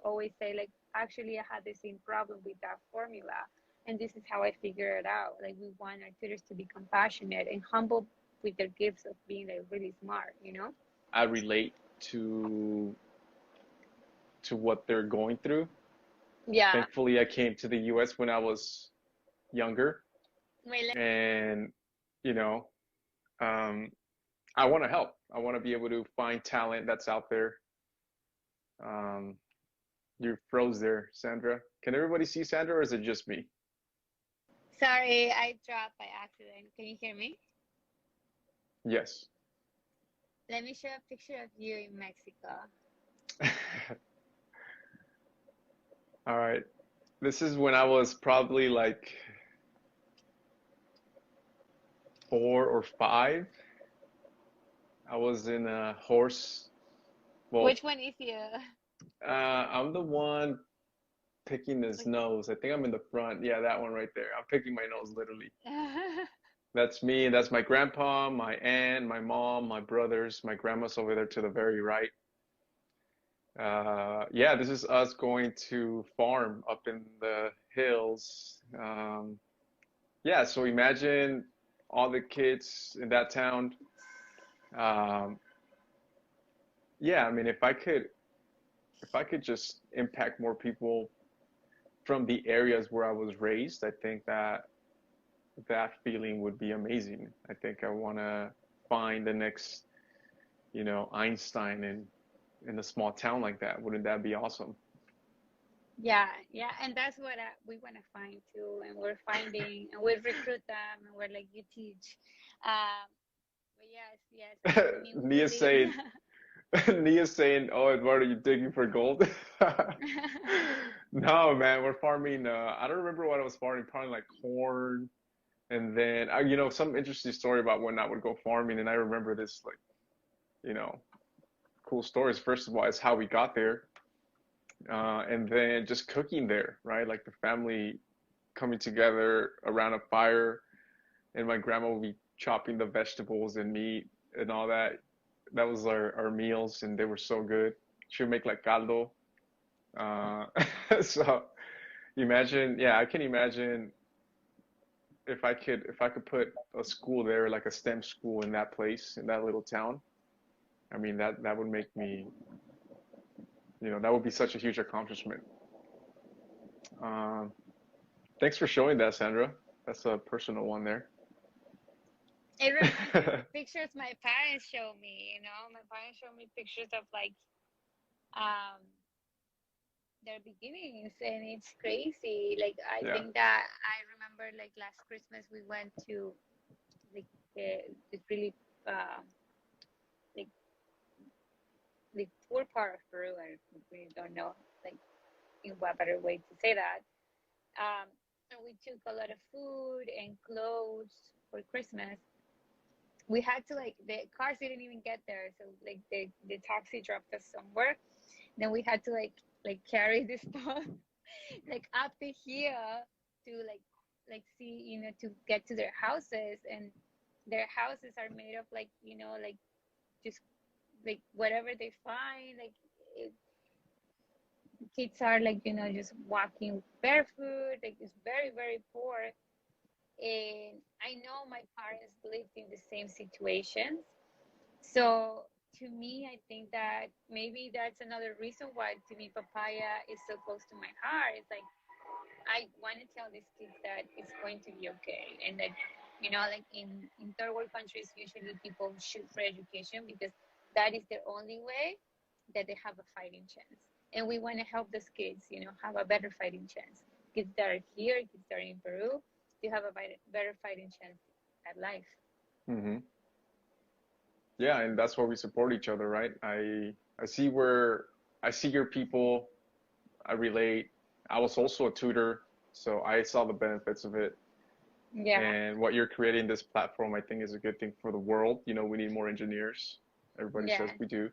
Speaker 2: always say, like, actually I had the same problem with that formula, and this is how I figure it out. Like, we want our tutors to be compassionate and humble with their gifts of being like really smart.
Speaker 3: I relate to what they're going through.
Speaker 2: Yeah.
Speaker 3: Thankfully, I came to the US when I was younger, and you know, um, I want to help. I want to be able to find talent that's out there. Um, you froze there, Sandra. Can everybody see Sandra, or is it just me?
Speaker 2: Sorry, I dropped by accident. Can you hear me?
Speaker 3: Yes.
Speaker 2: Let me show a picture of you in Mexico.
Speaker 3: All right. This is when I was probably like 4 or 5. I was in a horse. Well,
Speaker 2: Which one is you?
Speaker 3: I'm the one picking his nose. I think I'm in the front. Yeah, that one right there. I'm picking my nose literally. That's me. That's my grandpa, my aunt, my mom, my brothers, my grandma's over there to the very right. Yeah, this is us going to farm up in the hills. Yeah, so imagine all the kids in that town. Um, yeah, I mean, if I could just impact more people from the areas where I was raised, I think that that feeling would be amazing. I think I want to find the next, Einstein in a small town like that. Wouldn't that be awesome?
Speaker 2: yeah, and that's what we want to find too, and we're finding, and we recruit them, and we're like, you teach. Um, but yes, I mean, we
Speaker 3: Nia's
Speaker 2: live.
Speaker 3: saying, Nia's saying, "Oh, Eduardo, you digging for gold?" No, man, we're farming. I don't remember what I was farming. Probably like corn, and then some interesting story about when I would go farming, and I remember this like you know cool stories. First of all, is how we got there, and then just cooking there, right? Like the family coming together around a fire, and my grandma would be chopping the vegetables and meat and all that. That was our meals, and they were so good. She would make like caldo. Uh, so imagine, yeah, I can imagine if I could put a school there, like a STEM school in that place, in that little town. I mean, that would make me, that would be such a huge accomplishment. Um, Thanks for showing that, Sandra. That's a personal one there.
Speaker 2: It reminds me of pictures my parents show me. My parents show me pictures of like um their beginnings, and it's crazy. Like I
Speaker 3: Yeah.
Speaker 2: think that I remember like last Christmas we went to like this really uh, like the poor part of Peru. I really don't know like in what better way to say that. Um, and we took a lot of food and clothes for Christmas. We had to like the cars didn't even get there, so like the taxi dropped us somewhere. Then we had to like carry this stuff like up the hill to like see to get to their houses, and their houses are made of like like just like whatever they find, like it, kids are like just walking barefoot, like it's very very poor. And I know my parents lived in the same situations. So to me, I think that maybe that's another reason why to me Papaya is so close to my heart. It's like I want to tell these kids that it's going to be okay, and that like in third world countries, usually people shoot for education because that is the only way that they have a fighting chance. And we want to help those kids, have a better fighting chance. Kids that are here, kids that are in Peru, to have a better fighting chance at life.
Speaker 3: Hmm. Yeah, and that's why we support each other, right? I see your people, I relate. I was also a tutor, so I saw the benefits of it.
Speaker 2: Yeah,
Speaker 3: And what you're creating this platform, I think, is a good thing for the world. We need more engineers. Everybody says
Speaker 2: yeah.
Speaker 3: we do.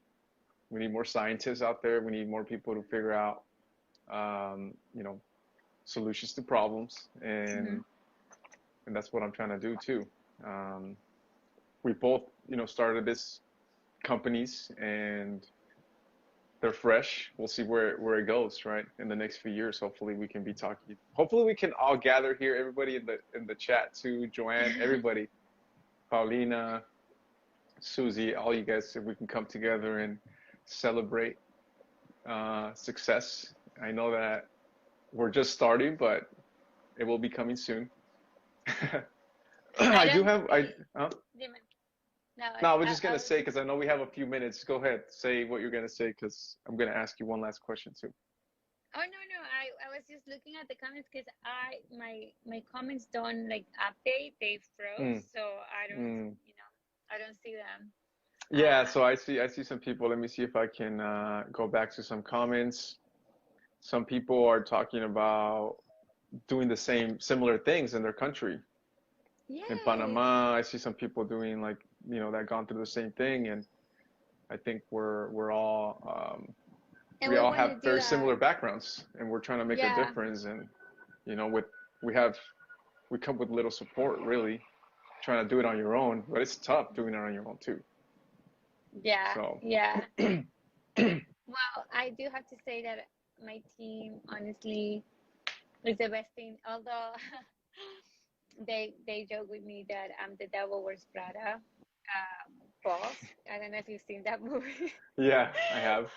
Speaker 3: We need more scientists out there. We need more people to figure out, um, you know, solutions to problems,
Speaker 2: Hmm.
Speaker 3: and that's what I'm trying to do too. Um, we both, started this companies, and they're fresh. We'll see where it goes, right? In the next few years, hopefully we can be talking. Hopefully we can all gather here, everybody in the chat too, Joanne, everybody, Paulina, Susie, all you guys, if we can come together and celebrate success. I know that we're just starting, but it will be coming soon.
Speaker 2: I
Speaker 3: I do
Speaker 2: don't
Speaker 3: have I.
Speaker 2: see. No,
Speaker 3: No, I was just
Speaker 2: I
Speaker 3: gonna
Speaker 2: was.
Speaker 3: say because I know we have a few minutes. Go ahead, say what you're gonna say because I'm gonna ask you one last question too.
Speaker 2: Oh no, I was just looking at the comments because my comments don't like update. They froze,
Speaker 3: Mm,
Speaker 2: so I don't
Speaker 3: mm.
Speaker 2: I don't see them.
Speaker 3: Yeah,
Speaker 2: Uh,
Speaker 3: so I see some people. Let me see if I can go back to some comments. Some people are talking about doing the similar things in their country. In
Speaker 2: yes,
Speaker 3: Panama, I see some people doing like, that gone through the same thing, and I think we're all
Speaker 2: and
Speaker 3: we
Speaker 2: we
Speaker 3: all
Speaker 2: want
Speaker 3: have
Speaker 2: to do
Speaker 3: very
Speaker 2: that.
Speaker 3: similar backgrounds, and we're trying to make a
Speaker 2: Yeah,
Speaker 3: difference. And with we have we come with little support, really, trying to do it on your own, but it's tough doing it on your own too.
Speaker 2: yeah,
Speaker 3: So,
Speaker 2: yeah. Well, I do have to say that my team honestly is the best thing. Although they joke with me that I'm the devil wears Prada boss. I don't know if you've seen that movie.
Speaker 3: yeah, I have.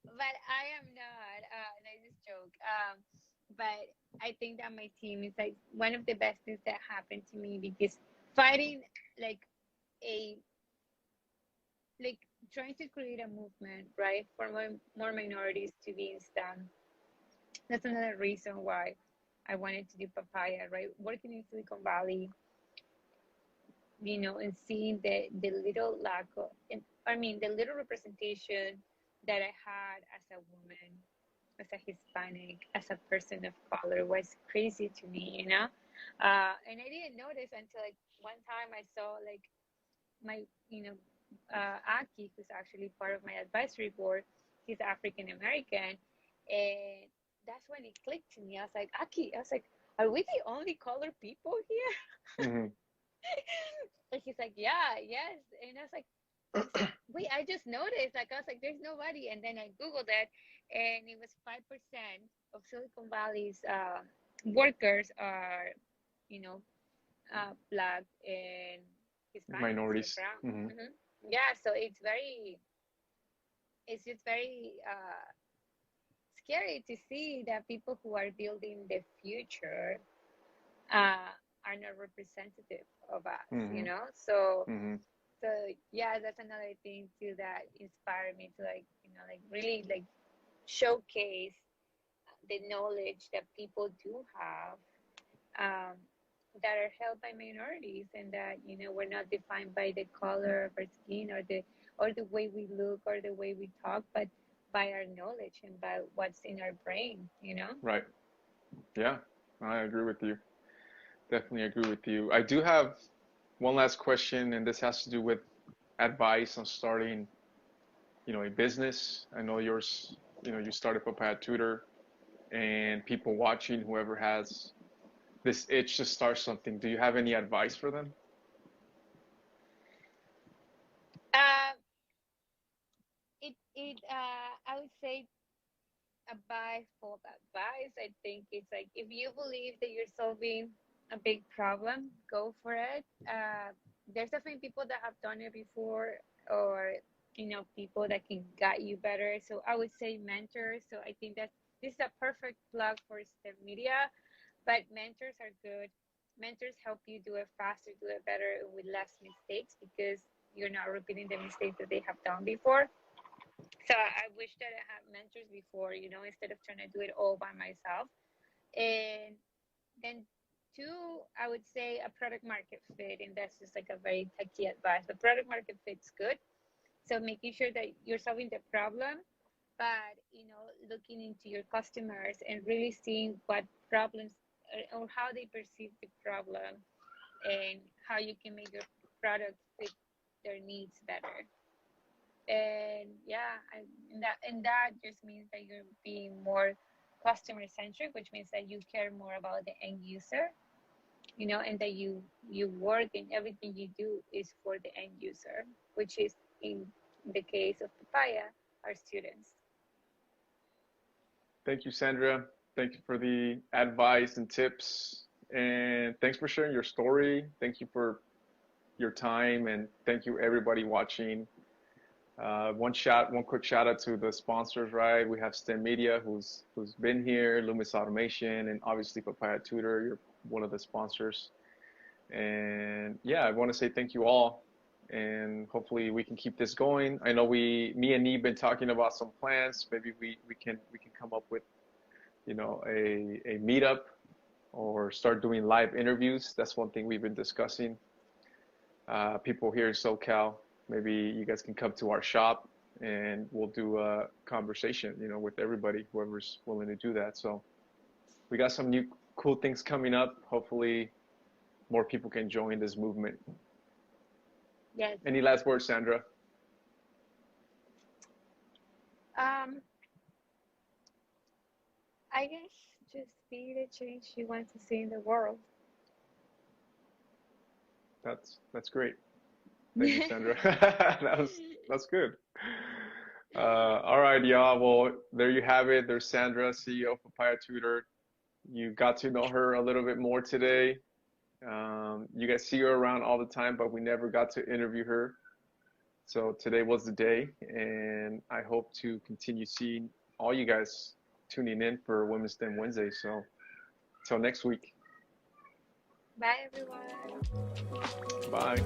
Speaker 2: But I am not. I just joke. But I think that my team is like one of the best things that happened to me because fighting like a like trying to create a movement, right, for more minorities to be in STEM. that's another reason why I wanted to do Papaya, right? Working in Silicon Valley, and seeing the little lack of, the little representation that I had as a woman, as a Hispanic, as a person of color was crazy to me. And I didn't notice until like one time I saw like my, Aki, who's actually part of my advisory board, he's African American, and that's when it clicked to me. I was like, Aki, I was like, are we the only colored people here?
Speaker 3: Mm-hmm.
Speaker 2: And he's like, yeah, yes. And I was like, wait, I just noticed. Like, I was like, there's nobody. And then I Googled it, and it was 5% of Silicon Valley's workers are, you know, black and Hispanic, so
Speaker 3: Minorities.
Speaker 2: brown.
Speaker 3: Mm-hmm.
Speaker 2: Yeah, so it's just very scary to see that people who are building the future are not representative of us,
Speaker 3: Mm-hmm.
Speaker 2: So,
Speaker 3: Mm-hmm.
Speaker 2: so yeah, that's another thing too that inspired me to like really like showcase the knowledge that people do have, um, that are held by minorities, and that we're not defined by the color of our skin or the way we look or the way we talk, but by our knowledge and by what's in our brain.
Speaker 3: Right. Yeah, I agree with you. Definitely agree with you. I do have one last question, and this has to do with advice on starting, a business. I know yours, you started Papaya Tutor, and people watching, whoever has this itch to start something, do you have any advice for them?
Speaker 2: Uh, I would say full of advice. I think it's like if you believe that you're solving a big problem, go for it. There's definitely people that have done it before, or people that can guide you better. So I would say mentors. So I think that this is a perfect plug for STEMedia, but mentors are good. Mentors help you do it faster, do it better with less mistakes, because you're not repeating the mistakes that they have done before. So I wish that I had mentors before, instead of trying to do it all by myself. And then two, I would say a product market fit, and that's just like a very techy advice. But product market fit's good. So making sure that you're solving the problem, but looking into your customers and really seeing what problems, or how they perceive the problem, and how you can make your product fit their needs better. And yeah, and that just means that you're being more customer centric, which means that you care more about the end user, and that you work and everything you do is for the end user, which is in the case of Papaya, our students.
Speaker 3: Thank you, Sandra. Thank you for the advice and tips. And thanks for sharing your story. Thank you for your time. And thank you, everybody watching. One quick shout out to the sponsors, right? We have STEMedia, who's been here, Lumis Automation, and obviously Papaya Tutor. You're one of the sponsors. And yeah, I want to say thank you all, and hopefully we can keep this going. I know me and Nee been talking about some plans. Maybe we can come up with, a meetup, or start doing live interviews. That's one thing we've been discussing. People here in SoCal, maybe you guys can come to our shop and we'll do a conversation, with everybody, whoever's willing to do that. So we got some new cool things coming up. Hopefully more people can join this movement.
Speaker 2: Yes.
Speaker 3: Any last words, Sandra?
Speaker 2: I guess just be the change you want to see in the world.
Speaker 3: That's great. Thank you, Sandra. That's good. All right, y'all. Well, there you have it. There's Sandra, CEO of Papaya Tutor. You got to know her a little bit more today. You guys see her around all the time, but we never got to interview her. So today was the day, and I hope to continue seeing all you guys tuning in for Women's STEM Wednesday. So till next week.
Speaker 2: Bye, everyone.
Speaker 3: Bye.